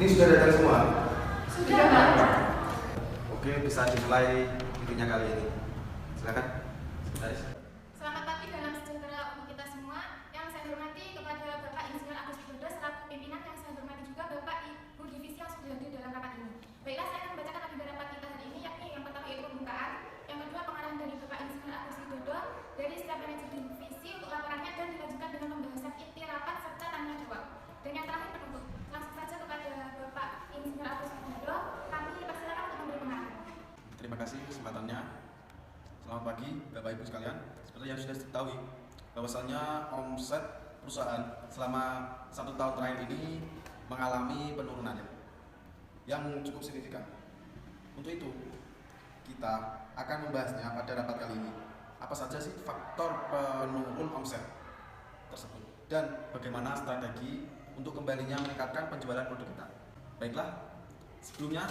Ini sudah datang semua? Sudah, Pak. Oke, bisa dimulai meetingnya kali ini. Silakan. Sekretaris. Selamat pagi dalam sejahtera untuk kita semua. Yang saya hormati kepada Bapak Insinyur Agus Widodo selaku pimpinan, yang saya hormati juga Bapak Ibu Divisi yang sudah hadir dalam rapat ini. Baiklah, saya akan membacakan agenda rapat kita hari ini, yakni yang pertama yaitu pembukaan, yang kedua pengarahan dari Bapak Insinyur Agus Widodo dari setiap manajer divisi untuk laporannya dan dilanjutkan dengan pembahasan inti rapat serta tanya jawab. Dan yang terakhir penutup. Langsung saja kepada Bapak Insinyur Agus Widodo, kami persilakan untuk memberi pengarahan. Terima kasih kesempatannya. Selamat pagi Bapak Ibu sekalian. Seperti yang sudah diketahui bahwasannya omset perusahaan selama 1 tahun terakhir ini mengalami penurunan yang cukup signifikan. Untuk itu kita akan membahasnya pada rapat kali ini. Apa saja sih faktor penurun omset tersebut dan bagaimana strategi untuk kembalinya meningkatkan penjualan produk kita. Baiklah, sebelumnya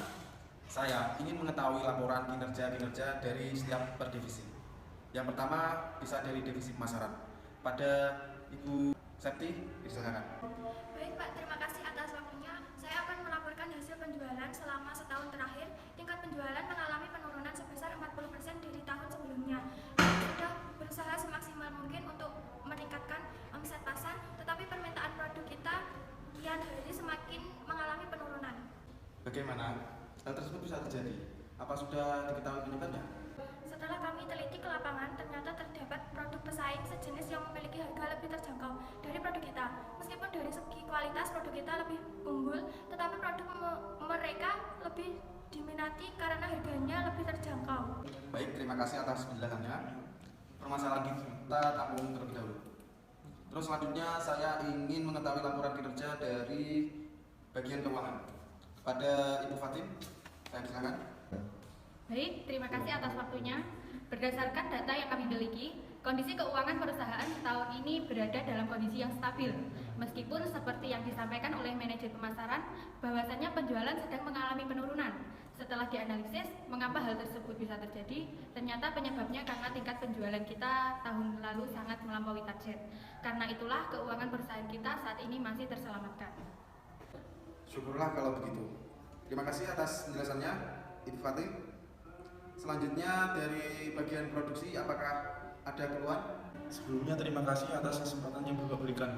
saya ingin mengetahui laporan kinerja dari setiap per divisi. Yang pertama bisa dari divisi pemasaran. Pada Ibu Septi, silakan. Baik Pak, terima kasih atas waktunya. Saya akan melaporkan hasil penjualan selama setahun terakhir. Tingkat penjualan mengalami penurunan sebesar 40% dari tahun sebelumnya. Kami sudah berusaha semaksimal mungkin untuk meningkatkan omset pasar, tetapi permintaan produk kita kian hari semakin mengalami penurunan. Bagaimana hal tersebut bisa terjadi? Apa sudah diketahui penyebabnya? Setelah kami teliti ke lapangan, ternyata terdapat produk pesaing sejenis yang memiliki harga lebih terjangkau dari produk kita. Meskipun dari segi kualitas produk kita lebih unggul, tetapi produk mereka lebih diminati karena harganya lebih terjangkau. Baik, terima kasih atas penjelasannya. Permasalahan kita tampung terlebih dahulu. Terus selanjutnya saya ingin mengetahui laporan kinerja dari bagian keuangan. Pada Ibu Fatim, saya silakan. Baik, terima kasih atas waktunya. Berdasarkan data yang kami miliki, kondisi keuangan perusahaan tahun ini berada dalam kondisi yang stabil. Meskipun seperti yang disampaikan oleh manajer pemasaran, bahwasannya penjualan sedang mengalami penurunan. Setelah dianalisis, mengapa hal tersebut bisa terjadi? Ternyata penyebabnya karena tingkat penjualan kita tahun lalu sangat melampaui target. Karena itulah keuangan perusahaan kita saat ini masih terselamatkan. Syukurlah kalau begitu. Terima kasih atas penjelasannya, Ibu Fatim. Selanjutnya dari bagian produksi, apakah ada keluhan? Sebelumnya terima kasih atas kesempatan yang Bapak berikan.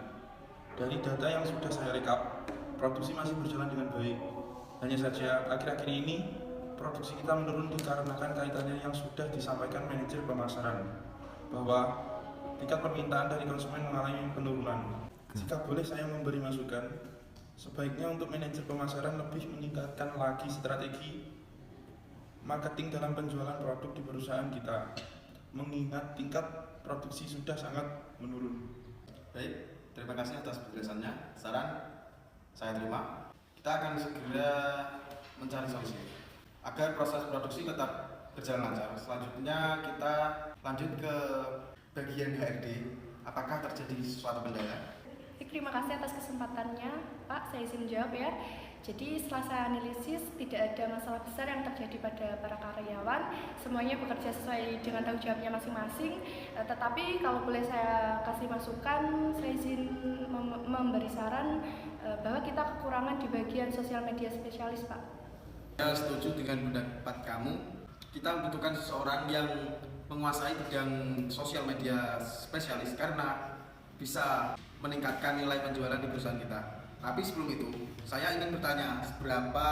Dari data yang sudah saya rekap, produksi masih berjalan dengan baik. Hanya saja akhir-akhir ini produksi kita menurun dikarenakan kaitannya yang sudah disampaikan manajer pemasaran bahwa tingkat permintaan dari konsumen mengalami penurunan. Jika boleh saya memberi masukan, sebaiknya untuk manajer pemasaran lebih meningkatkan lagi strategi marketing dalam penjualan produk di perusahaan kita, mengingat tingkat produksi sudah sangat menurun. Baik, terima kasih atas penjelasannya. Saran saya terima. Kita akan segera mencari solusi agar proses produksi tetap berjalan lancar. Selanjutnya kita lanjut ke bagian HRD. Apakah terjadi suatu kendala? Terima kasih atas kesempatannya, Pak. Saya izin jawab ya. Jadi setelah saya analisis, tidak ada masalah besar yang terjadi pada para karyawan. Semuanya bekerja sesuai dengan tanggung jawabnya masing-masing. Tetapi kalau boleh saya kasih masukan, saya izin memberi saran bahwa kita kekurangan di bagian sosial media spesialis, Pak. Saya setuju dengan pendapat kamu. Kita membutuhkan seseorang yang menguasai bidang sosial media spesialis karena bisa meningkatkan nilai penjualan di perusahaan kita. Tapi sebelum itu, saya ingin bertanya, seberapa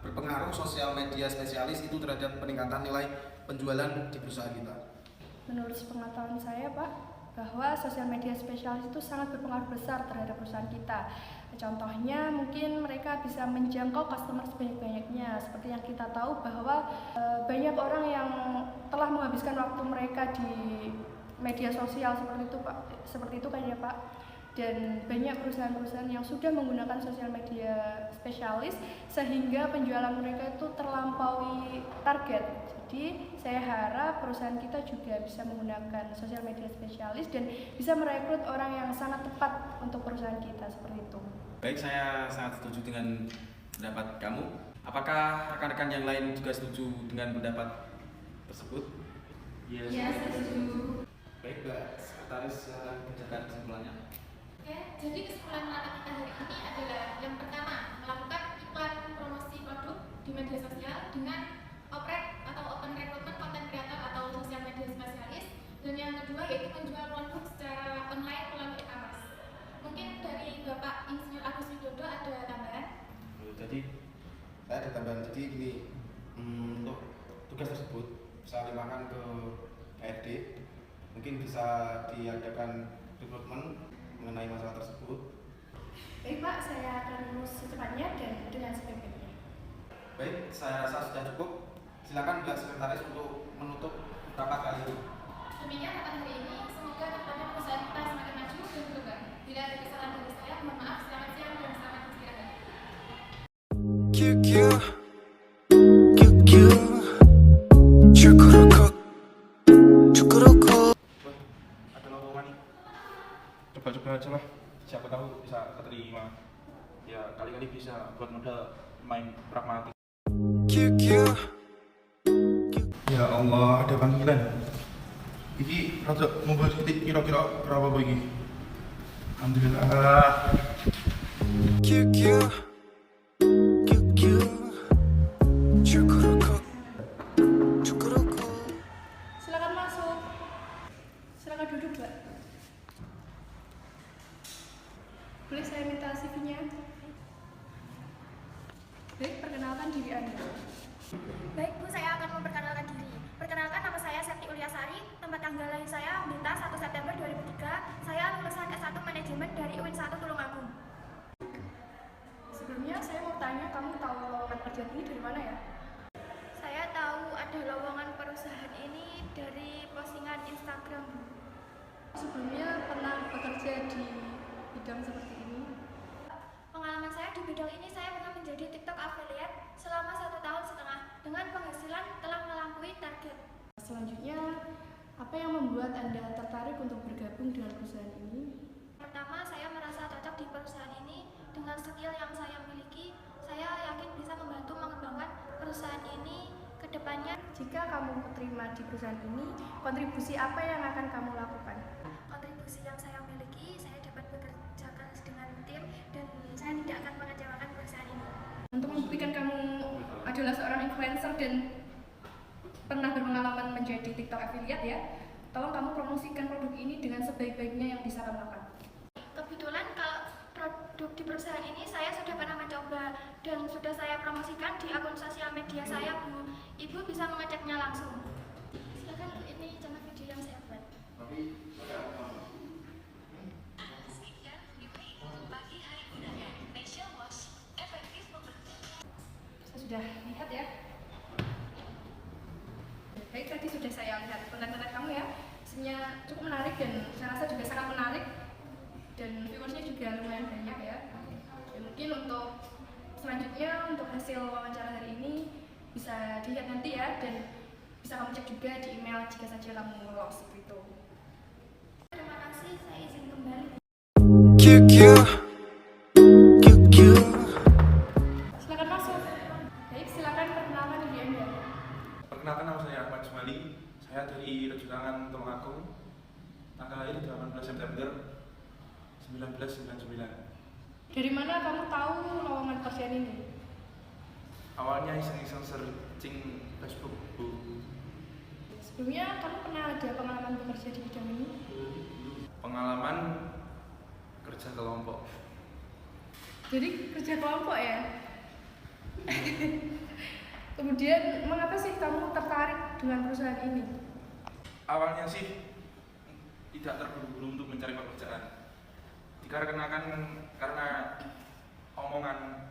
berpengaruh sosial media spesialis itu terhadap peningkatan nilai penjualan di perusahaan kita? Menurut pengetahuan saya, Pak, bahwa sosial media spesialis itu sangat berpengaruh besar terhadap perusahaan kita. Contohnya, mungkin mereka bisa menjangkau customer sebanyak-banyaknya. Seperti yang kita tahu bahwa banyak orang yang telah menghabiskan waktu mereka di media sosial seperti itu, Pak. Seperti itu kan ya, Pak. Dan banyak perusahaan-perusahaan yang sudah menggunakan sosial media spesialis sehingga penjualan mereka itu terlampaui target. Jadi saya harap perusahaan kita juga bisa menggunakan sosial media spesialis dan bisa merekrut orang yang sangat tepat untuk perusahaan kita, seperti itu. Baik, saya sangat setuju dengan pendapat kamu. Apakah rekan-rekan yang lain juga setuju dengan pendapat tersebut? Ya, setuju. Baik, Mbak Sekretaris, silakan bacakan kesimpulannya. Oke, jadi kesimpulan rapat kita hari ini adalah yang pertama, melakukan iklan media sosial dengan open recruitment content creator atau sosial media spesialis. Dan yang kedua yaitu menjual produk secara online melalui e-commerce. Mungkin dari Bapak Insinyur Agus Widodo ada tambahan? Jadi saya ada tambahan. Jadi gini, untuk tugas tersebut saya limpahkan ke HRD. Mungkin bisa diadakan rekrutmen mengenai masalah tersebut. Baik Pak, saya akan lulus secepatnya dan dengan sebaik-baiknya. Baik, saya rasa sudah cukup. Silakan pihak sekretaris untuk menutup rapat kali ini. Demikian rapat hari ini. Semoga kedepannya perusahaan kita semakin maju dan berkembang. Bila ada kesalahan dari saya, mohon maaf. Selamat siang dan selamat istirahat. QQ QQ Cukuruku Cukuruku. Ada lowongan nih. Coba-coba aja lah. Siapa tahu bisa keterima. Ya kali-kali bisa buat modal main pragmatis. QQ Ya Allah, ada panggilan. Iki rada mobile titik kira-kira berapa iki? Alhamdulillah. QQ QQ Cukuruku Cukuruku. Silakan masuk. Silakan duduk, Mbak. Boleh saya minta CV-nya? Baik, perkenalkan diri Anda. Baik Bu, saya akan memperkenalkan diri. Perkenalkan, nama saya Septi Uliasari, tempat tanggal lahir saya Bintas 1 September 2003. Saya lulusan S1 Manajemen dari UIN 1 Tulungagung. Sebelumnya saya mau tanya, kamu tahu lowongan kerja ini dari mana ya? Saya tahu ada lowongan perusahaan ini dari postingan Instagram Bu. Sebelumnya pernah bekerja di bidang seperti ini? Pengalaman saya di bidang ini, saya pernah menjadi TikTok affiliate selama 1,5 tahun dengan penghasilan telah melampaui target. Selanjutnya, apa yang membuat Anda tertarik untuk bergabung dengan perusahaan ini? Pertama, saya merasa cocok di perusahaan ini. Dengan skill yang saya miliki, saya yakin bisa membantu mengembangkan perusahaan ini ke depannya. Jika kamu terima di perusahaan ini, kontribusi apa yang akan kamu lakukan? Kontribusi yang saya miliki, saya dapat bekerja keras dengan tim dan saya tidak akan mengecewakan perusahaan ini. Untuk membuktikan kamu adalah seorang influencer dan pernah berpengalaman menjadi TikTok affiliate ya, tolong kamu promosikan produk ini dengan sebaik-baiknya yang bisa kamu lakukan. Kebetulan kalau produk di perusahaan ini saya sudah pernah mencoba dan sudah saya promosikan di akun sosial media saya Bu. Ibu bisa mengeceknya langsung. Silakan Bu, ini contoh video yang saya buat. Saya sudah lihat ya. Baik, tadi sudah saya lihat konten-konten kamu ya. Isinya cukup menarik dan saya rasa juga sangat menarik dan viewersnya juga lumayan banyak ya. Dan mungkin untuk selanjutnya untuk hasil wawancara hari ini bisa dilihat nanti ya dan bisa kamu cek juga di email jika saja kamu lolos seperti itu. Terima kasih, saya izin kembali. QQ QQ Silakan masuk. Baik, silakan perkenalkan diri Anda. Perkenalkan, nama saya Ahmad Jumali. Saya dari Rejutangan Tulungagung. Tanggal lahir 18 September 1999. Dari mana kamu tahu lowongan pekerjaan ini? Awalnya iseng-iseng searching Facebook, Bu. Sebelumnya kamu pernah ada pengalaman bekerja di bidang ini? Pengalaman kerja kelompok. Jadi kerja kelompok ya? Kemudian mengapa sih kamu tertarik dengan perusahaan ini? Awalnya sih tidak terburu-buru untuk mencari pekerjaan. Dikarenakan karena omongan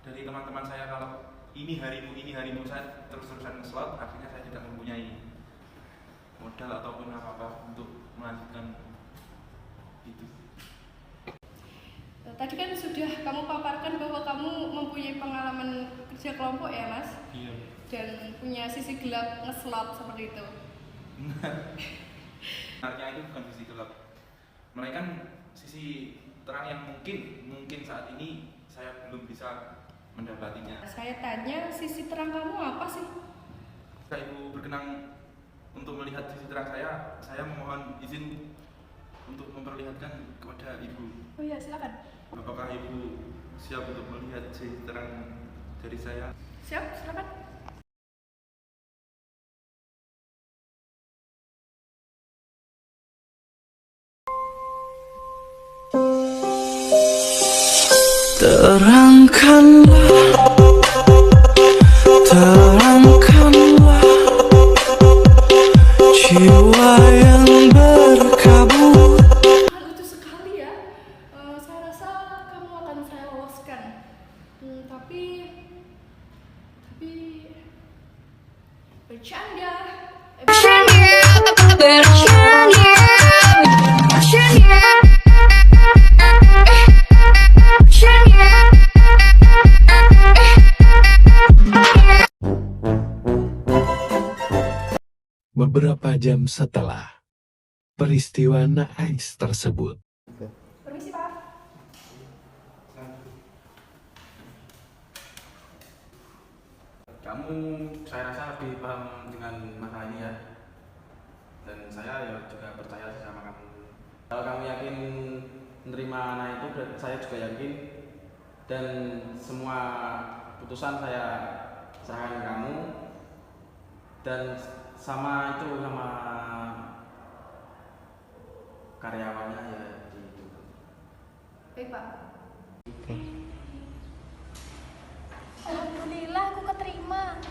dari teman-teman saya kalau ini harimu, saya terus-terusan nge-slot, akhirnya saya tidak mempunyai modal ataupun apa-apa untuk melanjutkan itu. Tadi kan sudah kamu paparkan bahwa kamu mempunyai pengalaman kerja kelompok ya Mas? Iya. Dan punya sisi gelap nge-slot seperti itu. Sebenarnya itu bukan sisi gelap, melainkan sisi terang yang mungkin saat ini saya belum bisa mendapatinya. Saya tanya, sisi terang kamu apa sih? Jika Ibu berkenan untuk melihat sisi terang saya memohon izin untuk memperlihatkan kepada Ibu. Oh iya, silakan. Apakah Ibu siap untuk melihat sisi terang dari saya? Siap, silakan. Terangkanlah, terangkanlah jiwa yang berkabut. Lucu sekali ya. Saya rasa kamu akan saya loloskan. Tapi bercanda. Beberapa jam setelah peristiwa naas tersebut, Permisi, Pak. Kamu saya rasa lebih paham dengan masalah ini ya. Dan saya ya juga percaya sama kamu. Kalau kamu yakin menerima anak itu, saya juga yakin. Dan semua putusan saya serahkan kamu. Dan sama karyawannya ya gitu. Baik, Pak. Alhamdulillah aku keterima.